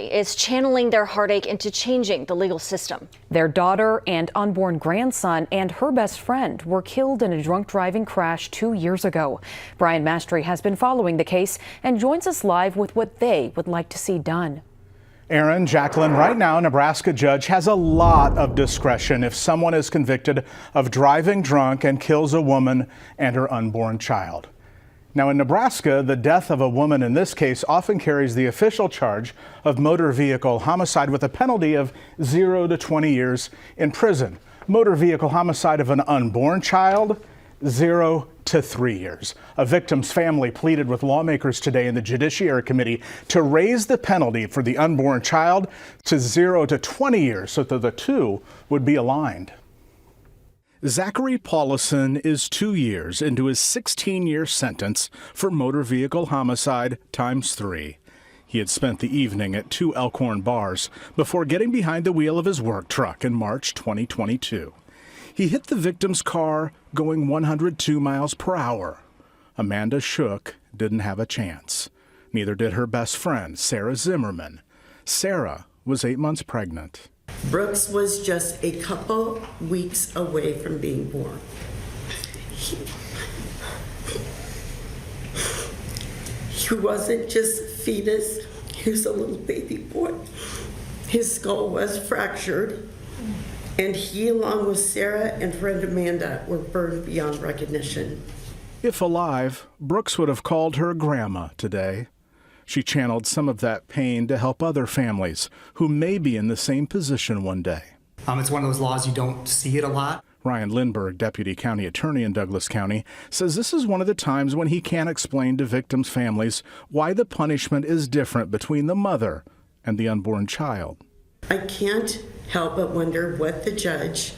is channeling their heartache into changing the legal system. Their daughter and unborn grandson and her best friend were killed in a drunk driving crash 2 years ago. Brian Mastry has been following the case and joins us live with what they would like to see done. Aaron, Jacqueline, right now, a Nebraska judge has a lot of discretion if someone is convicted of driving drunk and kills a woman and her unborn child. Now, in Nebraska, the death of a woman in this case often carries the official charge of motor vehicle homicide with a penalty of 0 to 20 years in prison. Motor vehicle homicide of an unborn child, 0 to 3 years. A victim's family pleaded with lawmakers today in the Judiciary Committee to raise the penalty for the unborn child to 0 to 20 years so that the two would be aligned. Zachary Paulison is 2 years into his 16-year sentence for motor vehicle homicide times 3. He had spent the evening at 2 Elkhorn bars before getting behind the wheel of his work truck in March 2022. He hit the victim's car going 102 miles per hour. Amanda Shook didn't have a chance. Neither did her best friend, Sarah Zimmerman. Sarah was 8 months pregnant. Brooks was just a couple weeks away from being born. He wasn't just a fetus, he was a little baby boy. His skull was fractured, and he, along with Sarah and friend Amanda, were burned beyond recognition. If alive, Brooks would have called her grandma today. She channeled some of that pain to help other families who may be in the same position one day. It's one of those laws you don't see it a lot. Ryan Lindbergh, Deputy County Attorney in Douglas County, says this is one of the times when he can't explain to victims' families why the punishment is different between the mother and the unborn child. I can't help but wonder what the judge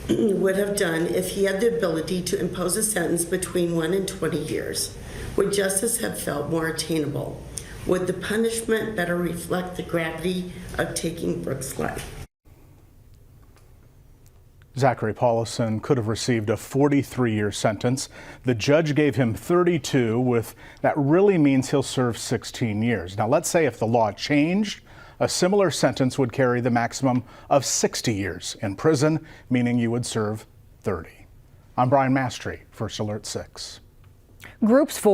would have done if he had the ability to impose a sentence between 1 and 20 years. Would justice have felt more attainable? Would the punishment better reflect the gravity of taking Brooks' life? Zachary Paulison could have received a 43-year sentence. The judge gave him 32, that really means he'll serve 16 years. Now, let's say if the law changed, a similar sentence would carry the maximum of 60 years in prison, meaning you would serve 30. I'm Brian Mastry, First Alert 6. Groups for